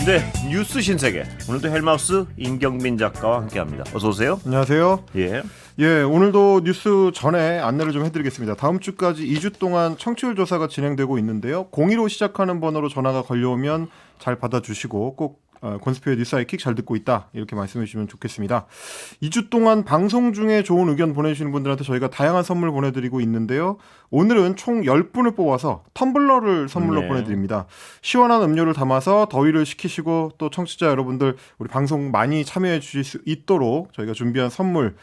네, 뉴스 신세계. 오늘도 헬마우스 임경민 작가와 함께합니다. 어서 오세요. 안녕하세요. 예. 오늘도 뉴스 전에 안내를 좀 해드리겠습니다. 다음 주까지 2주 동안 청취율 조사가 진행되고 있는데요. 02로 시작하는 번호로 전화가 걸려오면 잘 받아주시고 꼭 건스피어 뉴스 아이킥 잘 듣고 있다 이렇게 말씀해 주시면 좋겠습니다. 2주 동안 방송 중에 좋은 의견 보내주시는 분들한테 저희가 다양한 선물 보내드리고 있는데요. 오늘은 총 10분을 뽑아서 텀블러를 선물로 보내드립니다. 시원한 음료를 담아서 더위를 식히시고 또 청취자 여러분들 우리 방송 많이 참여해 주실 수 있도록 저희가 준비한 선물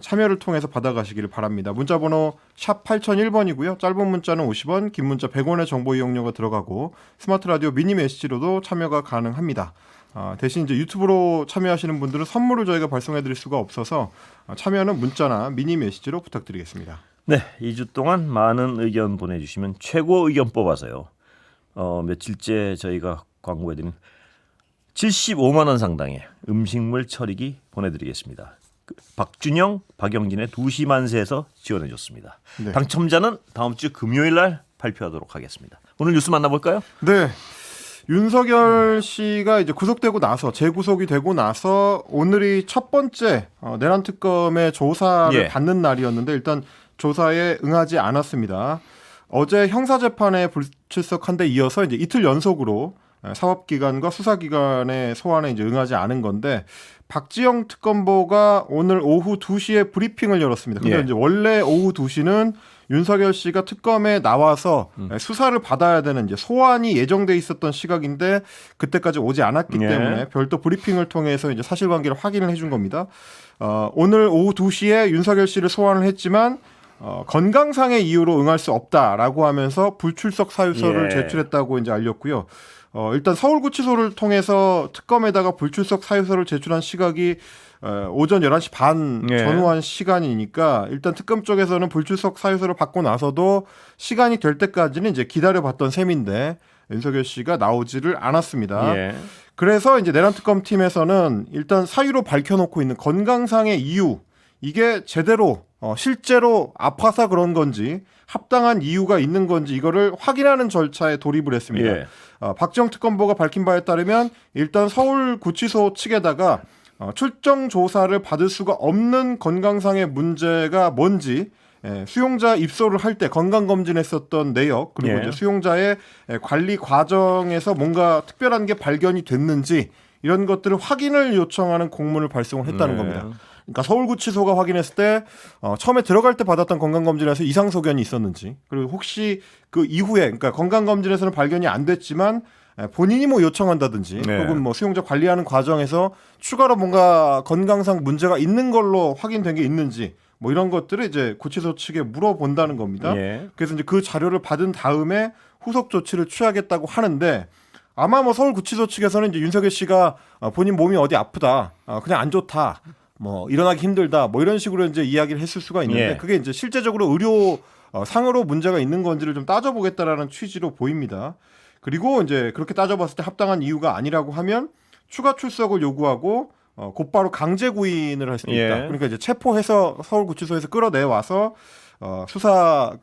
참여를 통해서 받아가시기를 바랍니다. 문자번호 샵 8001번이고요. 짧은 문자는 50원, 긴 문자 100원의 정보 이용료가 들어가고 스마트 라디오 미니 메시지로도 참여가 가능합니다. 대신 이제 유튜브로 참여하시는 분들은 선물을 저희가 발송해드릴 수가 없어서 참여는 문자나 미니 메시지로 부탁드리겠습니다. 네, 2주 동안 많은 의견 보내주시면 최고 의견 뽑아서요. 며칠째 저희가 광고해드린 75만 원 상당의 음식물 처리기 보내드리겠습니다. 박준영, 박영진의 2시 만세에서 지원해줬습니다. 네. 당첨자는 다음 주 금요일 날 발표하도록 하겠습니다. 오늘 뉴스 만나볼까요? 네. 윤석열 씨가 이제 구속되고 나서 재구속이 되고 나서 오늘이 첫 번째 내란 특검의 조사를 받는 날이었는데 일단 조사에 응하지 않았습니다. 어제 형사재판에 불출석한 데 이어서 이제 이틀 연속으로 사법기관과 수사기관의 소환에 이제 응하지 않은 건데 박지영 특검보가 오늘 오후 2시에 브리핑을 열었습니다. 근데 이제 원래 오후 2시는 윤석열 씨가 특검에 나와서 수사를 받아야 되는 이제 소환이 예정돼 있었던 시각인데 그때까지 오지 않았기 때문에 별도 브리핑을 통해서 이제 사실관계를 확인을 해준 겁니다. 오늘 오후 2시에 윤석열 씨를 소환을 했지만 건강상의 이유로 응할 수 없다라고 하면서 불출석 사유서를 제출했다고 이제 알렸고요. 일단 서울구치소를 통해서 특검에다가 불출석 사유서를 제출한 시각이 오전 11시 반 전후한 시간이니까 일단 특검 쪽에서는 불출석 사유서를 받고 나서도 시간이 될 때까지는 이제 기다려봤던 셈인데 윤석열 씨가 나오지를 않았습니다. 그래서 이제 내란 특검 팀에서는 일단 사유로 밝혀놓고 있는 건강상의 이유 이게 제대로 실제로 아파서 그런 건지 합당한 이유가 있는 건지 이거를 확인하는 절차에 돌입을 했습니다. 박지영 특검보가 밝힌 바에 따르면 일단 서울구치소 측에다가 출정 조사를 받을 수가 없는 건강상의 문제가 뭔지 수용자 입소를 할 때 건강검진했었던 내역 그리고 이제 수용자의 관리 과정에서 뭔가 특별한 게 발견이 됐는지 이런 것들을 확인을 요청하는 공문을 발송을 했다는 겁니다. 그러니까 서울구치소가 확인했을 때 처음에 들어갈 때 받았던 건강검진에서 이상 소견이 있었는지 그리고 혹시 그 이후에 그러니까 건강검진에서는 발견이 안 됐지만 본인이 뭐 요청한다든지 혹은 뭐 수용자 관리하는 과정에서 추가로 뭔가 건강상 문제가 있는 걸로 확인된 게 있는지 뭐 이런 것들을 이제 구치소 측에 물어본다는 겁니다. 그래서 이제 그 자료를 받은 다음에 후속 조치를 취하겠다고 하는데 아마 뭐 서울구치소 측에서는 이제 윤석열 씨가 본인 몸이 어디 아프다, 그냥 안 좋다, 뭐 일어나기 힘들다, 뭐 이런 식으로 이제 이야기를 했을 수가 있는데 그게 이제 실제적으로 의료 상으로 문제가 있는 건지를 좀 따져보겠다라는 취지로 보입니다. 그리고 이제 그렇게 따져봤을 때 합당한 이유가 아니라고 하면 추가 출석을 요구하고 곧바로 강제 구인을 할 수도 있다. 그러니까 이제 체포해서 서울구치소에서 끌어내 와서 수사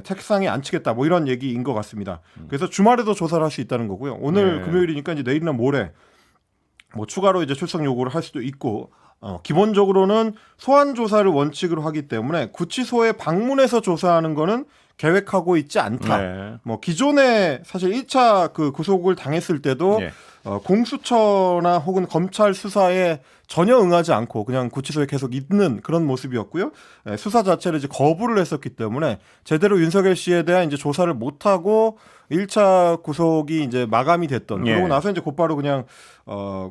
책상에 앉히겠다. 뭐 이런 얘기인 것 같습니다. 그래서 주말에도 조사를 할 수 있다는 거고요. 오늘 금요일이니까 이제 내일이나 모레 뭐 추가로 이제 출석 요구를 할 수도 있고 기본적으로는 소환 조사를 원칙으로 하기 때문에 구치소에 방문해서 조사하는 거는 계획하고 있지 않다. 뭐 기존에 사실 1차 그 구속을 당했을 때도 공수처나 혹은 검찰 수사에 전혀 응하지 않고 그냥 구치소에 계속 있는 그런 모습이었고요. 수사 자체를 이제 거부를 했었기 때문에 제대로 윤석열 씨에 대한 이제 조사를 못 하고 1차 구속이 이제 마감이 됐던 그러고 나서 이제 곧바로 그냥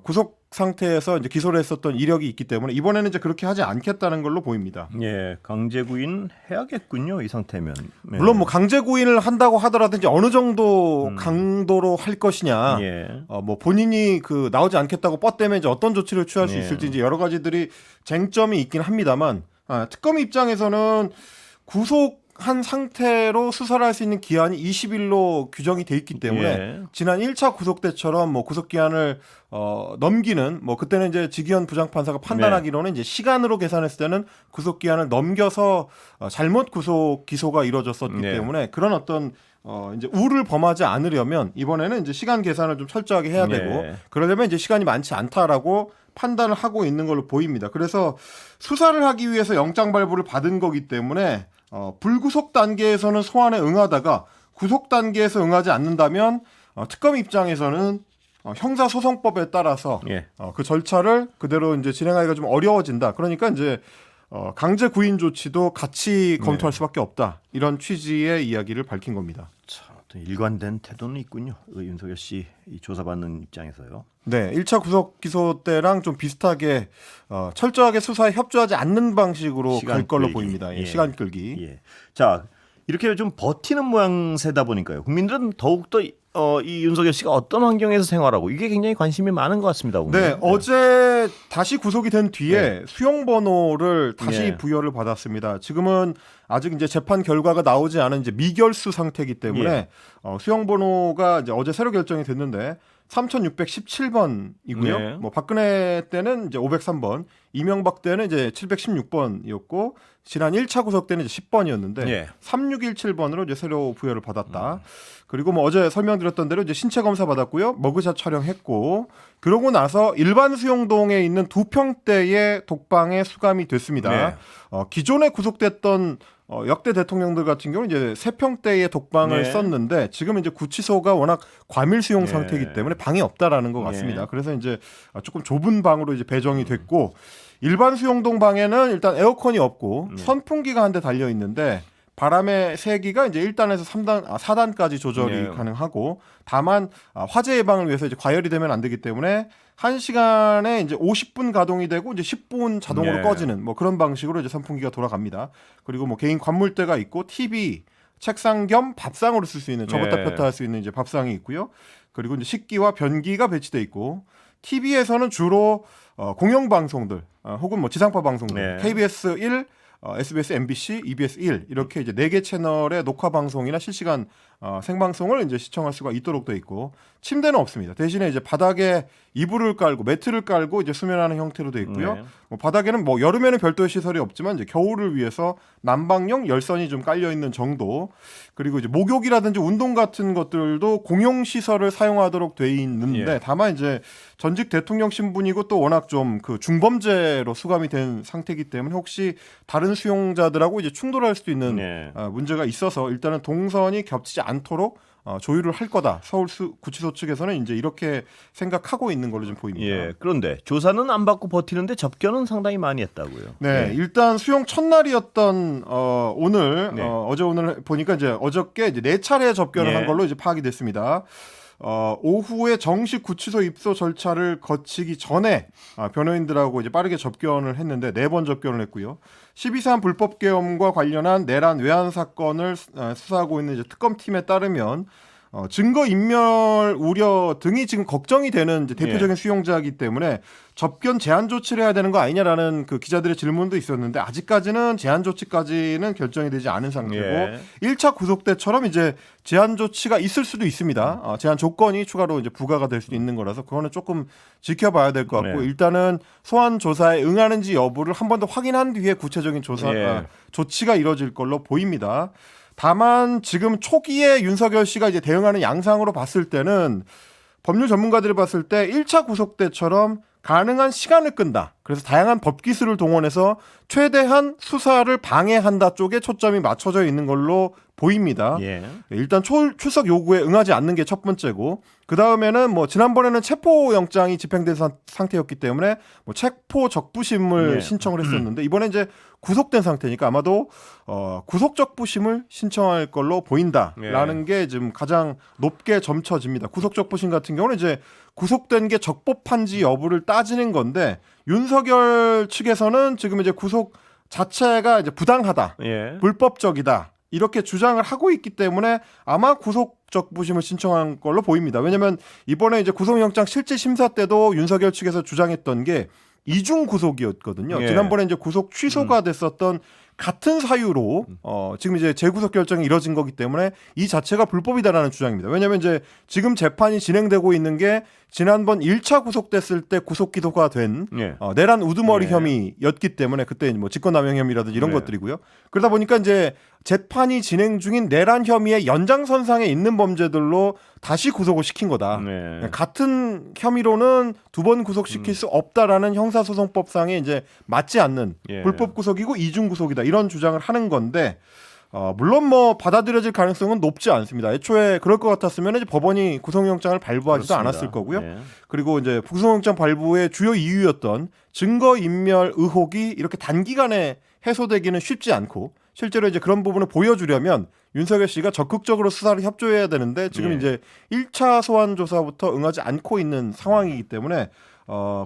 구속 상태에서 이제 기소를 했었던 이력이 있기 때문에 이번에는 이제 그렇게 하지 않겠다는 걸로 보입니다. 강제 구인 해야겠군요. 이 상태면. 물론 뭐 강제 구인을 한다고 하더라도 이제 어느 정도 강도로 할 것이냐, 뭐 본인이 그 나오지 않겠다고 뻗대면 이제 어떤 조치를 취할 수 있을지 이제 여러 가지들이 쟁점이 있긴 합니다만 특검 입장에서는 구속한 상태로 수사를 할 수 있는 기한이 20일로 규정이 돼 있기 때문에 지난 1차 구속 때처럼 뭐 구속 기한을 넘기는 뭐 그때는 이제 지기현 부장판사가 판단하기로는 이제 시간으로 계산했을 때는 구속 기한을 넘겨서 잘못 구속 기소가 이루어졌었기 때문에 그런 어떤 이제 우를 범하지 않으려면 이번에는 이제 시간 계산을 좀 철저하게 해야 되고 그러려면 이제 시간이 많지 않다라고 판단을 하고 있는 걸로 보입니다. 그래서 수사를 하기 위해서 영장 발부를 받은 거기 때문에 불구속 단계에서는 소환에 응하다가 구속 단계에서 응하지 않는다면 특검 입장에서는 형사소송법에 따라서 그 절차를 그대로 이제 진행하기가 좀 어려워진다. 그러니까 이제 강제 구인 조치도 같이 검토할 수밖에 없다. 이런 취지의 이야기를 밝힌 겁니다. 참, 일관된 태도는 있군요. 윤석열 씨 이 조사받는 입장에서요. 네, 1차 구속 기소 때랑 좀 비슷하게 철저하게 수사에 협조하지 않는 방식으로 갈 걸로 보입니다. 시간 끌기. 자, 이렇게 좀 버티는 모양새다 보니까요. 국민들은 더욱더 이 윤석열 씨가 어떤 환경에서 생활하고 이게 굉장히 관심이 많은 것 같습니다. 오늘. 네, 어제 다시 구속이 된 뒤에 수용 번호를 다시 부여를 받았습니다. 지금은 아직 이제 재판 결과가 나오지 않은 이제 미결수 상태이기 때문에 수용 번호가 이제 어제 새로 결정이 됐는데 3,617번이고요. 뭐 박근혜 때는 이제 503번, 이명박 때는 이제 716번이었고 지난 1차 구속 때는 이제 10번이었는데 3617번으로 이제 새로 부여를 받았다. 그리고 뭐 어제 설명드렸던 대로 이제 신체 검사 받았고요. 머그샷 촬영했고 그러고 나서 일반 수용동에 있는 2평대의 독방에 수감이 됐습니다. 기존에 구속됐던 역대 대통령들 같은 경우는 이제 3평대의 독방을 썼는데 지금 이제 구치소가 워낙 과밀 수용 상태이기 때문에 방이 없다라는 것 같습니다. 그래서 이제 조금 좁은 방으로 이제 배정이 됐고 일반 수용동 방에는 일단 에어컨이 없고 선풍기가 한 대 달려 있는데 바람의 세기가 이제 1단에서 4단까지 조절이 가능하고 다만 화재 예방을 위해서 이제 과열이 되면 안 되기 때문에 1시간에 이제 50분 가동이 되고 이제 10분 자동으로 꺼지는 뭐 그런 방식으로 이제 선풍기가 돌아갑니다. 그리고 뭐 개인 관물대가 있고 TV, 책상 겸 밥상으로 쓸 수 있는 접었다 폈다 할 수 있는 이제 밥상이 있고요. 그리고 이제 식기와 변기가 배치돼 있고 TV에서는 주로 공영 방송들 혹은 뭐 지상파 방송들 KBS 1 SBS, MBC, EBS 1 이렇게 이제 4개 채널의 녹화 방송이나 실시간 생방송을 이제 시청할 수가 있도록 돼 있고 침대는 없습니다. 대신에 이제 바닥에 이불을 깔고 매트를 깔고 이제 수면하는 형태로 돼 있고요. 뭐 바닥에는 뭐 여름에는 별도의 시설이 없지만 이제 겨울을 위해서 난방용 열선이 좀 깔려 있는 정도. 그리고 이제 목욕이라든지 운동 같은 것들도 공용 시설을 사용하도록 돼 있는데 다만 이제 전직 대통령 신분이고 또 워낙 좀 그 중범죄로 수감이 된 상태이기 때문에 혹시 다른 수용자들하고 이제 충돌할 수도 있는 문제가 있어서 일단은 동선이 겹치지 않도록 조율을 할 거다. 서울구치소 측에서는 이제 이렇게 생각하고 있는 걸로 좀 보입니다. 그런데 조사는 안 받고 버티는데 접견은 상당히 많이 했다고요. 일단 수용 첫날이었던 오늘 어제 오늘 보니까 이제 어저께 이제 4차례 접견을 한 걸로 이제 파악이 됐습니다. 오후에 정식 구치소 입소 절차를 거치기 전에 변호인들하고 이제 빠르게 접견을 했는데 4번 접견을 했고요. 12.3 불법 계엄과 관련한 내란 외환 사건을 수사하고 있는 이제 특검팀에 따르면 증거 인멸 우려 등이 지금 걱정이 되는 이제 대표적인 수용자이기 때문에 접견 제한 조치를 해야 되는 거 아니냐라는 그 기자들의 질문도 있었는데 아직까지는 제한 조치까지는 결정이 되지 않은 상태고 1차 구속 때처럼 이제 제한 조치가 있을 수도 있습니다. 제한 조건이 추가로 이제 부과가 될 수도 있는 거라서 그거는 조금 지켜봐야 될 것 같고 일단은 소환 조사에 응하는지 여부를 한 번 더 확인한 뒤에 구체적인 조치가 이뤄질 걸로 보입니다. 다만 지금 초기에 윤석열 씨가 이제 대응하는 양상으로 봤을 때는 법률 전문가들이 봤을 때 1차 구속 때처럼 가능한 시간을 끈다. 그래서 다양한 법 기술을 동원해서 최대한 수사를 방해한다 쪽에 초점이 맞춰져 있는 걸로 보입니다. 일단 출석 요구에 응하지 않는 게 첫 번째고 그 다음에는 뭐 지난번에는 체포 영장이 집행된 상태였기 때문에 뭐 체포 적부심을 신청을 했었는데 이번에 이제 구속된 상태니까 아마도 구속 적부심을 신청할 걸로 보인다라는 게 지금 가장 높게 점쳐집니다. 구속 적부심 같은 경우는 이제 구속된 게 적법한지 여부를 따지는 건데 윤석열 측에서는 지금 이제 구속 자체가 이제 부당하다, 불법적이다. 이렇게 주장을 하고 있기 때문에 아마 구속적부심을 신청한 걸로 보입니다. 왜냐하면 이번에 이제 구속영장 실질 심사 때도 윤석열 측에서 주장했던 게 이중 구속이었거든요. 지난번에 이제 구속 취소가 됐었던 같은 사유로 지금 이제 재구속 결정이 이뤄진 거기 때문에 이 자체가 불법이다라는 주장입니다. 왜냐하면 이제 지금 재판이 진행되고 있는 게 지난번 1차 구속됐을 때 구속 기소가 된 내란 우두머리 혐의였기 때문에 그때 뭐 직권남용 혐의라든지 이런 것들이고요. 그러다 보니까 이제 재판이 진행 중인 내란 혐의의 연장선상에 있는 범죄들로 다시 구속을 시킨 거다. 네. 같은 혐의로는 두 번 구속시킬 수 없다라는 형사소송법상에 이제 맞지 않는 예. 불법 구속이고 이중 구속이다 이런 주장을 하는 건데 물론 뭐 받아들여질 가능성은 높지 않습니다. 애초에 그럴 것 같았으면 이제 법원이 구속영장을 발부하지도 그렇습니다. 않았을 거고요. 예. 그리고 이제 구속영장 발부의 주요 이유였던 증거인멸 의혹이 이렇게 단기간에 해소되기는 쉽지 않고 실제로 이제 그런 부분을 보여주려면 윤석열 씨가 적극적으로 수사를 협조해야 되는데 지금 예. 이제 1차 소환 조사부터 응하지 않고 있는 상황이기 때문에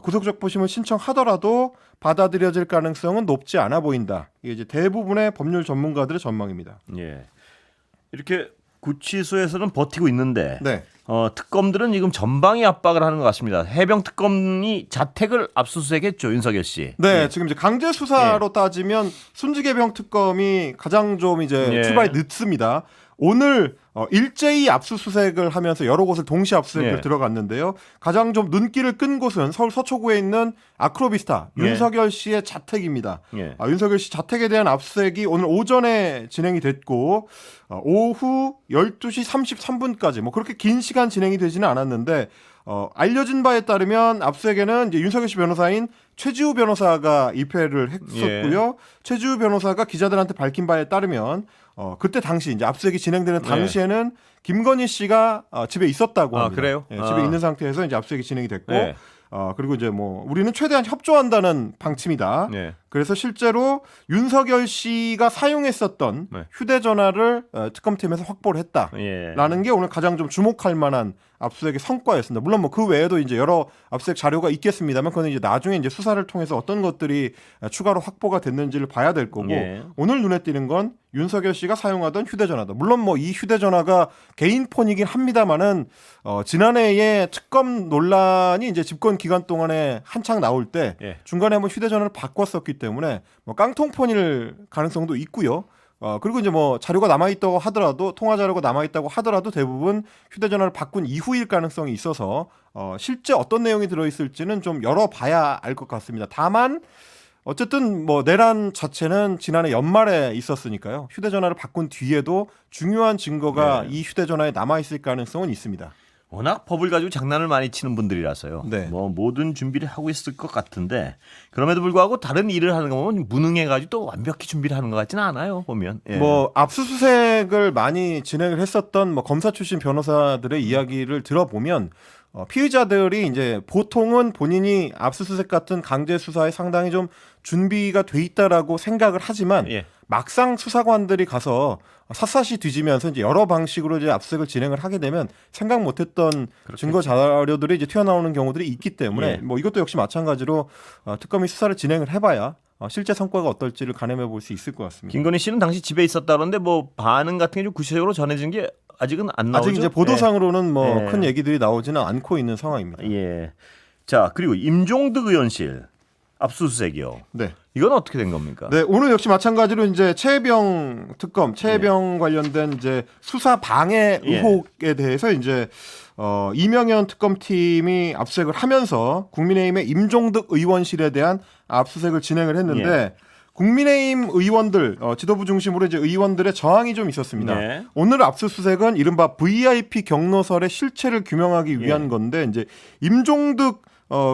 구속적부심을 신청하더라도 받아들여질 가능성은 높지 않아 보인다. 이게 이제 대부분의 법률 전문가들의 전망입니다. 예. 이렇게 구치소에서는 버티고 있는데 네. 특검들은 지금 전방위 압박을 하는 것 같습니다. 해병 특검이 자택을 압수수색했죠, 윤석열 씨. 네, 예. 지금 이제 강제 수사로 따지면 순직해병 특검이 가장 좀 이제 예. 출발이 늦습니다. 오늘 일제히 압수수색을 하면서 여러 곳을 동시 압수수색을 예. 들어갔는데요. 가장 좀 눈길을 끈 곳은 서울 서초구에 있는 아크로비스타 예. 윤석열 씨의 자택입니다. 예. 윤석열 씨 자택에 대한 압수수색이 오늘 오전에 진행이 됐고 오후 12시 33분까지 뭐 그렇게 긴 시간 진행이 되지는 않았는데 알려진 바에 따르면 압수수색에는 이제 윤석열 씨 변호사인 최지우 변호사가 입회를 했었고요. 최지우 변호사가 기자들한테 밝힌 바에 따르면 그때 당시 이제 압수수색이 진행되는 당시에는 김건희 씨가 집에 있었다고 합니다. 그래요? 예, 집에 있는 상태에서 이제 압수수색이 진행이 됐고 네. 그리고 이제 뭐 우리는 최대한 협조한다는 방침이다. 네. 그래서 실제로 윤석열 씨가 사용했었던 네. 휴대전화를 특검팀에서 확보를 했다라는 예. 게 오늘 가장 좀 주목할 만한 압수수색의 성과였습니다. 물론 뭐 그 외에도 이제 여러 압수수색 자료가 있겠습니다만 그거는 이제 나중에 이제 수사를 통해서 어떤 것들이 추가로 확보가 됐는지를 봐야 될 거고 예. 오늘 눈에 띄는 건 윤석열 씨가 사용하던 휴대전화다. 물론 뭐 이 휴대전화가 개인 폰이긴 합니다만은 지난해에 특검 논란이 이제 집권 기간 동안에 한창 나올 때 예. 중간에 한번 휴대전화를 바꿨었기 때문에 뭐 깡통폰일 가능성도 있고요. 그리고 이제 뭐 자료가 남아있다고 하더라도 통화 자료가 남아있다고 하더라도 대부분 휴대전화를 바꾼 이후일 가능성이 있어서 실제 어떤 내용이 들어있을지는 좀 열어봐야 알 것 같습니다. 다만 어쨌든 뭐 내란 자체는 지난해 연말에 있었으니까요. 휴대전화를 바꾼 뒤에도 중요한 증거가 네. 이 휴대전화에 남아있을 가능성은 있습니다. 워낙 법을 가지고 장난을 많이 치는 분들이라서요. 네. 뭐 모든 준비를 하고 있을 것 같은데 그럼에도 불구하고 다른 일을 하는 거 보면 무능해가지고 또 완벽히 준비를 하는 것 같지는 않아요. 보면. 예. 뭐 압수수색을 많이 진행을 했었던 뭐 검사 출신 변호사들의 이야기를 들어보면 피의자들이 이제 보통은 본인이 압수수색 같은 강제 수사에 상당히 좀 준비가 돼 있다라고 생각을 하지만 예. 막상 수사관들이 가서 샅샅이 뒤지면서 이제 여러 방식으로 이제 압수수색을 진행을 하게 되면 생각 못했던 증거 자료들이 이제 튀어나오는 경우들이 있기 때문에 예. 뭐 이것도 역시 마찬가지로 특검이 수사를 진행을 해봐야 실제 성과가 어떨지를 가늠해 볼 수 있을 것 같습니다. 김건희 씨는 당시 집에 있었다 그러는데 뭐 반응 같은 게 좀 구체적으로 전해진 게 아직은 안 나오죠. 아직 이제 보도상으로는 뭐 예. 큰 얘기들이 나오지는 않고 있는 상황입니다. 예. 자 그리고 임종득 의원실 압수수색이요. 네. 이건 어떻게 된 겁니까? 네, 오늘 역시 마찬가지로 이제 최혜병 특검, 최혜병 관련된 이제 수사 방해 예. 의혹에 대해서 이제 이명현 특검팀이 압수수색을 하면서 국민의힘의 임종득 의원실에 대한 압수수색을 진행을 했는데 예. 국민의힘 의원들 지도부 중심으로 이제 의원들의 저항이 좀 있었습니다. 네. 오늘 압수수색은 이른바 VIP 경로설의 실체를 규명하기 위한 예. 건데 이제 임종득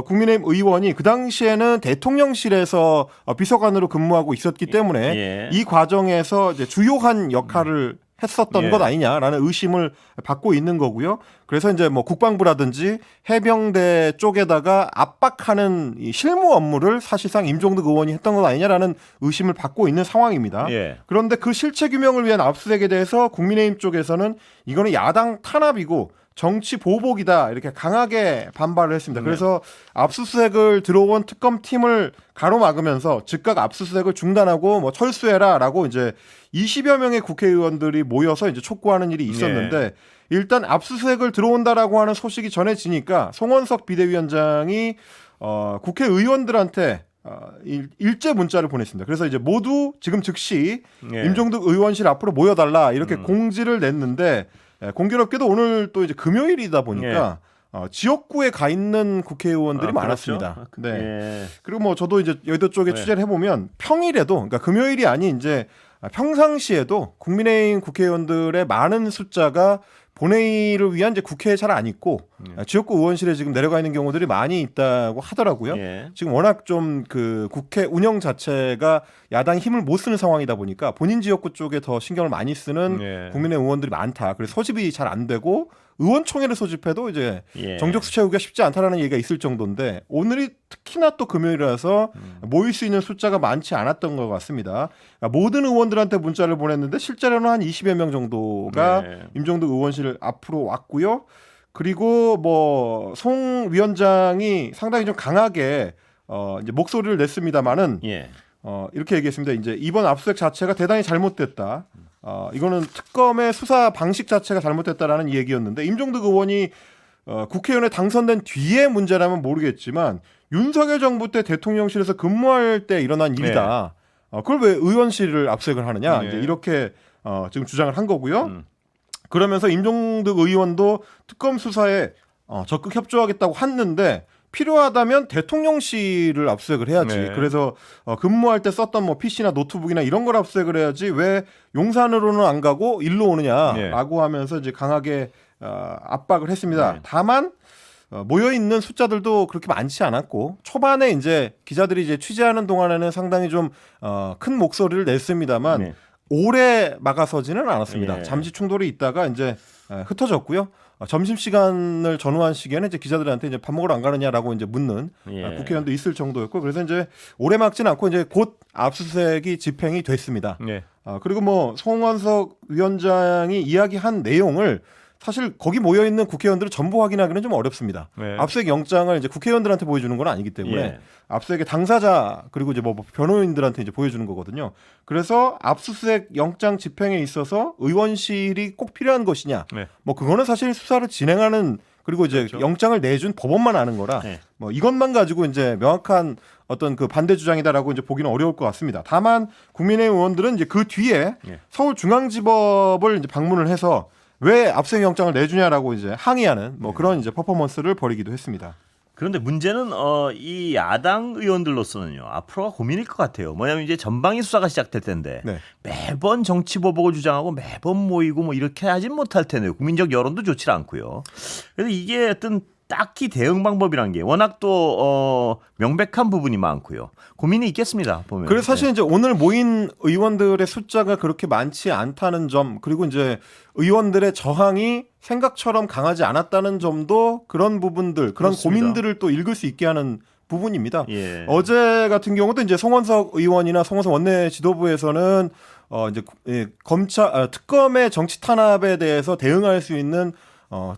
국민의힘 의원이 그 당시에는 대통령실에서 비서관으로 근무하고 있었기 때문에 예. 이 과정에서 이제 주요한 역할을 했었던 예. 것 아니냐라는 의심을 받고 있는 거고요. 그래서 이제 뭐 국방부라든지 해병대 쪽에다가 압박하는 이 실무 업무를 사실상 임종득 의원이 했던 것 아니냐라는 의심을 받고 있는 상황입니다. 예. 그런데 그 실체 규명을 위한 압수수색에 대해서 국민의힘 쪽에서는 이거는 야당 탄압이고 정치 보복이다 이렇게 강하게 반발을 했습니다. 그래서 압수수색을 들어온 특검팀을 가로막으면서 즉각 압수수색을 중단하고 뭐 철수해라라고 이제 20여 명의 국회의원들이 모여서 이제 촉구하는 일이 있었는데 일단 압수수색을 들어온다라고 하는 소식이 전해지니까 송원석 비대위원장이 국회의원들한테 일제 문자를 보냈습니다. 그래서 이제 모두 지금 즉시 예. 임종득 의원실 앞으로 모여달라 이렇게 공지를 냈는데 공교롭게도 오늘 또 이제 금요일이다 보니까 지역구에 가 있는 국회의원들이 많았습니다. 그렇죠. 네. 예. 그리고 뭐 저도 이제 여의도 쪽에 취재를 해보면 평일에도 그러니까 금요일이 아닌 이제 평상시에도 국민의힘 국회의원들의 많은 숫자가 본회의를 위한 이제 국회에 잘 안 있고 지역구 의원실에 지금 내려가 있는 경우들이 많이 있다고 하더라고요. 예. 지금 워낙 좀 그 국회 운영 자체가 야당이 힘을 못 쓰는 상황이다 보니까 본인 지역구 쪽에 더 신경을 많이 쓰는 예. 국민의 의원들이 많다. 그래서 소집이 잘 안 되고 의원총회를 소집해도 이제 예. 정적수 채우기가 쉽지 않다라는 얘기가 있을 정도인데 오늘이 특히나 또 금요일이라서 모일 수 있는 숫자가 많지 않았던 것 같습니다. 그러니까 모든 의원들한테 문자를 보냈는데 실제로는 한 20여 명 정도가 네. 임종덕 의원실 앞으로 왔고요. 그리고 뭐 송 위원장이 상당히 좀 강하게 이제 목소리를 냈습니다만은 예. 이렇게 얘기했습니다. 이제 이번 압수수색 자체가 대단히 잘못됐다. 이거는 특검의 수사 방식 자체가 잘못됐다라는 얘기였는데 임종덕 의원이 국회의원에 당선된 뒤에 문제라면 모르겠지만 윤석열 정부 때 대통령실에서 근무할 때 일어난 일이다. 그걸 왜 의원실을 압수수색을 하느냐? 네. 이제 이렇게 지금 주장을 한 거고요. 그러면서 임종덕 의원도 특검 수사에 적극 협조하겠다고 했는데 필요하다면 대통령실을 압수수색을 해야지. 네. 그래서 근무할 때 썼던 뭐 PC나 노트북이나 이런 걸 압수수색을 해야지 왜 용산으로는 안 가고 일로 오느냐라고 하면서 이제 강하게 압박을 했습니다. 네. 다만 모여 있는 숫자들도 그렇게 많지 않았고 초반에 이제 기자들이 이제 취재하는 동안에는 상당히 좀 큰 목소리를 냈습니다만 네. 오래 막아서지는 않았습니다. 예. 잠시 충돌이 있다가 이제 흩어졌고요. 점심 시간을 전후한 시기에는 이제 기자들한테 이제 밥 먹으러 안 가느냐라고 이제 묻는 예. 국회의원도 있을 정도였고 그래서 이제 오래 막진 않고 이제 곧 압수수색이 집행이 됐습니다. 예. 그리고 뭐 송원석 위원장이 이야기한 내용을 사실 거기 모여 있는 국회의원들을 전부 확인하기는 좀 어렵습니다. 네. 압수수색 영장을 이제 국회의원들한테 보여주는 건 아니기 때문에 예. 압수수색의 당사자 그리고 이제 뭐 변호인들한테 이제 보여주는 거거든요. 그래서 압수수색 영장 집행에 있어서 의원실이 꼭 필요한 것이냐? 네. 뭐 그거는 사실 수사를 진행하는 그리고 이제 그렇죠. 영장을 내준 법원만 아는 거라 네. 뭐 이것만 가지고 이제 명확한 어떤 그 반대 주장이다라고 이제 보기는 어려울 것 같습니다. 다만 국민의힘 의원들은 이제 그 뒤에 네. 서울중앙지법을 이제 방문을 해서 왜 압수수색 영장을 내주냐라고 이제 항의하는 뭐 그런 이제 퍼포먼스를 벌이기도 했습니다. 그런데 문제는 이 야당 의원들로서는요 앞으로가 고민일 것 같아요. 뭐냐면 이제 전방위 수사가 시작될 텐데 네. 매번 정치 보복을 주장하고 매번 모이고 뭐 이렇게 하진 못할 텐데 국민적 여론도 좋지 않고요. 그래서 이게 어떤 딱히 대응 방법이란 게 워낙 또 명백한 부분이 많고요. 고민이 있겠습니다. 보면. 그래서 사실 이제 오늘 모인 의원들의 숫자가 그렇게 많지 않다는 점 그리고 이제 의원들의 저항이 생각처럼 강하지 않았다는 점도 그런 부분들 그런 그렇습니다. 고민들을 또 읽을 수 있게 하는 부분입니다. 예. 어제 같은 경우도 이제 송원석 의원이나 송원석 원내 지도부에서는 이제 검찰 특검의 정치 탄압에 대해서 대응할 수 있는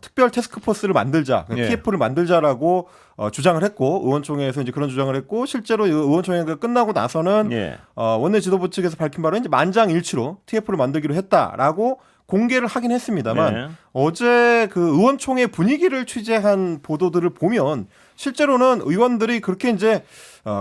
특별 태스크포스를 만들자, 예. TF를 만들자라고 주장을 했고 의원총회에서 이제 그런 주장을 했고 실제로 의원총회가 끝나고 나서는 예. 원내 지도부 측에서 밝힌 바로 이제 만장일치로 TF를 만들기로 했다라고 공개를 하긴 했습니다만 네. 어제 그 의원총회 분위기를 취재한 보도들을 보면 실제로는 의원들이 그렇게 이제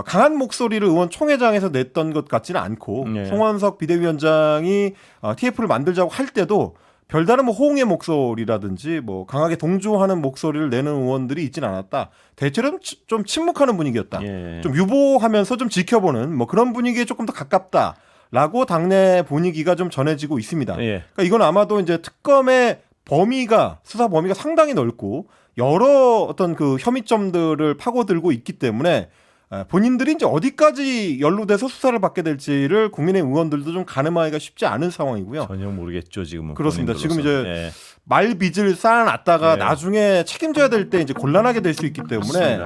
강한 목소리를 의원총회장에서 냈던 것 같지는 않고 네. 송원석 비대위원장이 TF를 만들자고 할 때도 별다른 뭐 호응의 목소리라든지 뭐 강하게 동조하는 목소리를 내는 의원들이 있지는 않았다. 대체로 좀 침묵하는 분위기였다. 예. 좀 유보하면서 좀 지켜보는 뭐 그런 분위기에 조금 더 가깝다라고 당내 분위기가 좀 전해지고 있습니다. 예. 그러니까 이건 아마도 이제 특검의 수사 범위가 상당히 넓고 여러 어떤 그 혐의점들을 파고들고 있기 때문에 본인들이 이제 어디까지 연루돼서 수사를 받게 될지를 국민의힘 의원들도 좀 가늠하기가 쉽지 않은 상황이고요. 전혀 모르겠죠 지금은. 그렇습니다. 지금 본인들로서. 이제 말빚을 쌓아놨다가 네. 나중에 책임져야 될 때 이제 곤란하게 될 수 있기 때문에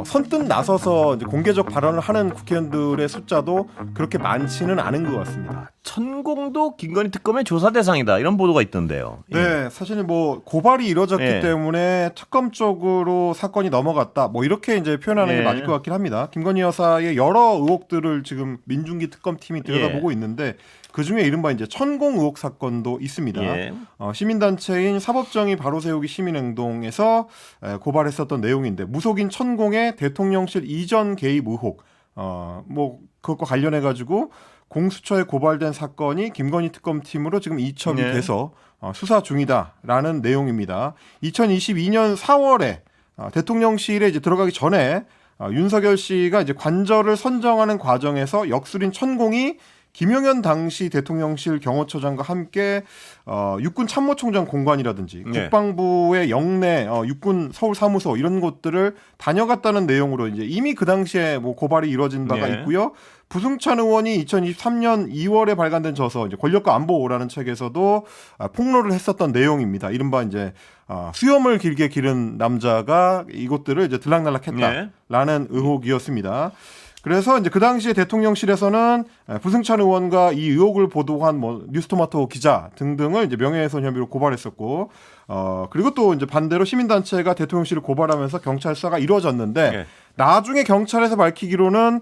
선뜻 나서서 이제 공개적 발언을 하는 국회의원들의 숫자도 그렇게 많지는 않은 것 같습니다. 천공도 김건희 특검의 조사 대상이다 이런 보도가 있던데요. 네, 사실은 뭐 고발이 이뤄졌기 예. 때문에 특검 쪽으로 사건이 넘어갔다. 뭐 이렇게 이제 표현하는 예. 게 맞을 것 같긴 합니다. 김건희 여사의 여러 의혹들을 지금 민중기 특검팀이 들여다보고 있는데 그 중에 이른바 이제 천공 의혹 사건도 있습니다. 예. 시민단체인 사법정의 바로세우기 시민행동에서 고발했었던 내용인데 무속인 천공의 대통령실 이전 개입 의혹, 뭐 그것과 관련해 가지고 공수처에 고발된 사건이 김건희 특검팀으로 지금 이첩이 네. 돼서 수사 중이다라는 내용입니다. 2022년 4월에 대통령실에 이제 들어가기 전에 윤석열 씨가 이제 관저를 선정하는 과정에서 역술인 천공이 김용현 당시 대통령실 경호처장과 함께 육군 참모총장 공관이라든지 네. 국방부의 영내 육군 서울 사무소 이런 곳들을 다녀갔다는 내용으로 이제 이미 그 당시에 뭐 고발이 이루어진 바가 네. 있고요. 부승찬 의원이 2023년 2월에 발간된 저서 이제 권력과 안보라는 책에서도 폭로를 했었던 내용입니다. 이른바 이제 수염을 길게 기른 남자가 이것들을 이제 들락날락했다라는 의혹이었습니다. 그래서 이제 그 당시에 대통령실에서는 부승찬 의원과 이 의혹을 보도한 뭐 뉴스토마토 기자 등등을 이제 명예훼손 혐의로 고발했었고, 그리고 또 이제 반대로 시민단체가 대통령실을 고발하면서 경찰 수사가 이루어졌는데 네. 나중에 경찰에서 밝히기로는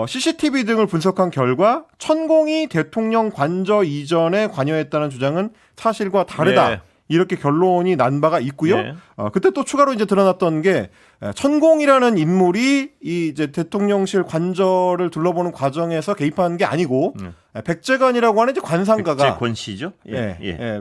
CCTV 등을 분석한 결과 천공이 대통령 관저 이전에 관여했다는 주장은 사실과 다르다. 네. 이렇게 결론이 난 바가 있고요. 네. 그때 또 추가로 이제 드러났던 게 천공이라는 인물이 이 이제 대통령실 관저를 둘러보는 과정에서 개입한 게 아니고 백재관이라고 하는 이제 관상가가 백재권 씨죠?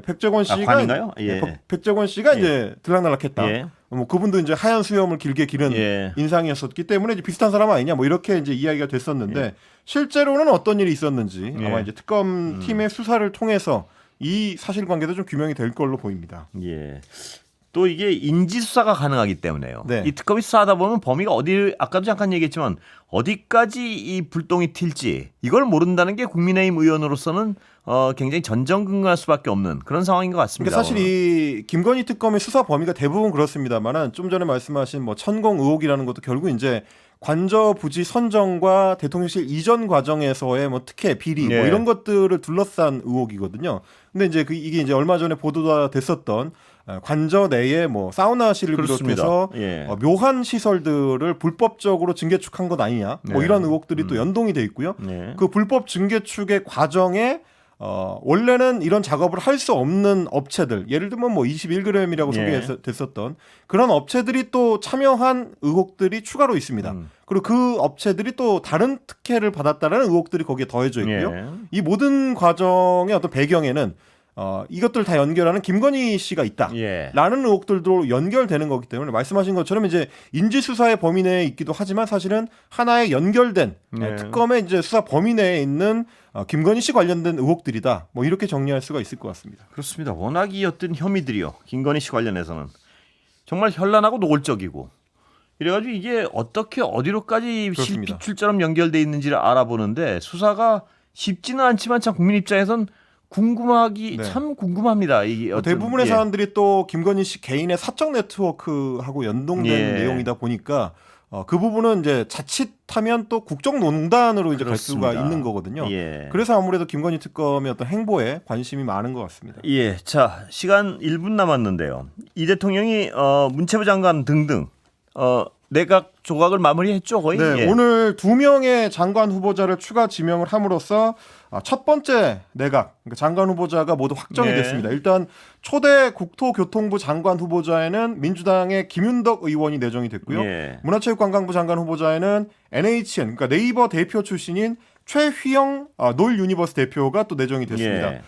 백재권 씨가 관인가요? 예. 백재권 씨가 이제 들락날락했다. 예. 뭐 그분도 이제 하얀 수염을 길게 기른 예. 인상이었었기 때문에 이제 비슷한 사람 아니냐 뭐 이렇게 이제 이야기가 됐었는데 실제로는 어떤 일이 있었는지 아마 이제 특검 팀의 수사를 통해서 이 사실관계도 좀 규명이 될 걸로 보입니다. 예. 또 이게 인지 수사가 가능하기 때문에요. 네. 이 특검이 수사하다 보면 범위가 어디 아까도 잠깐 얘기했지만 어디까지 이 불똥이 튈지 이걸 모른다는 게 국민의힘 의원으로서는 굉장히 전전긍긍할 수밖에 없는 그런 상황인 것 같습니다. 그러니까 사실 이 김건희 특검의 수사 범위가 대부분 그렇습니다만은 좀 전에 말씀하신 뭐 천공 의혹이라는 것도 결국 이제 관저 부지 선정과 대통령실 이전 과정에서의 뭐 특혜, 비리 뭐 네. 이런 것들을 둘러싼 의혹이거든요. 근데 이제 이게 이제 얼마 전에 보도가 됐었던 관저 내에 뭐 사우나실을 그렇습니다. 비롯해서 예. 묘한 시설들을 불법적으로 증개축한 것 아니냐 뭐 네. 이런 의혹들이 또 연동이 돼 있고요. 네. 그 불법 증개축의 과정에 원래는 이런 작업을 할 수 없는 업체들, 예를 들면 뭐 21g이라고 예. 소개됐었던 그런 업체들이 또 참여한 의혹들이 추가로 있습니다. 그리고 그 업체들이 또 다른 특혜를 받았다는 의혹들이 거기에 더해져 있고요. 예. 이 모든 과정의 어떤 배경에는 이것들 다 연결하는 김건희 씨가 있다. 예. 라는 의혹들도 연결되는 거기 때문에 말씀하신 것처럼 이제 인지수사의 범위 내에 있기도 하지만 사실은 하나의 연결된 네. 특검의 이제 수사 범위 내에 있는 김건희 씨 관련된 의혹들이다. 뭐 이렇게 정리할 수가 있을 것 같습니다. 그렇습니다. 워낙 이 어떤 혐의들이요. 김건희 씨 관련해서는 정말 현란하고 노골적이고 이래가지고 이게 어떻게 어디로까지 그렇습니다. 실핏줄처럼 연결돼 있는지를 알아보는데 수사가 쉽지는 않지만 참 국민 입장에선 궁금하기 네. 참 궁금합니다. 이게 어떤, 대부분의 예. 사람들이 또 김건희 씨 개인의 사적 네트워크하고 연동된 예. 내용이다 보니까 그 부분은 이제 자칫하면 또 국정농단으로 이제 갈 수가 그렇습니다. 있는 거거든요. 예. 그래서 아무래도 김건희 특검의 어떤 행보에 관심이 많은 것 같습니다. 예, 자 시간 1분 남았는데요. 이 대통령이 문체부 장관 등등 내각 조각을 마무리했죠 거의. 네, 예. 오늘 2명의 장관 후보자를 추가 지명을 함으로써 첫 번째 내각 그러니까 장관 후보자가 모두 확정이 네. 됐습니다. 일단 초대 국토교통부 장관 후보자에는 민주당의 김윤덕 의원이 내정이 됐고요. 예. 문화체육관광부 장관 후보자에는 NHN 그러니까 네이버 대표 출신인 최휘영 놀 유니버스 대표가 또 내정이 됐습니다. 예.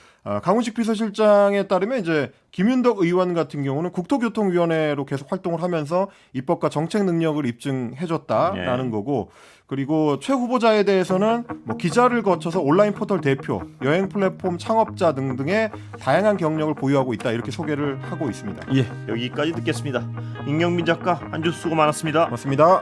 강훈식 비서실장에 따르면 이제 김윤덕 의원 같은 경우는 국토교통위원회로 계속 활동을 하면서 입법과 정책 능력을 입증해줬다라는 예. 거고 그리고 최 후보자에 대해서는 뭐 기자를 거쳐서 온라인 포털 대표, 여행 플랫폼 창업자 등등의 다양한 경력을 보유하고 있다 이렇게 소개를 하고 있습니다. 예, 여기까지 듣겠습니다. 임경민 작가 한 주 수고 많았습니다. 고맙습니다.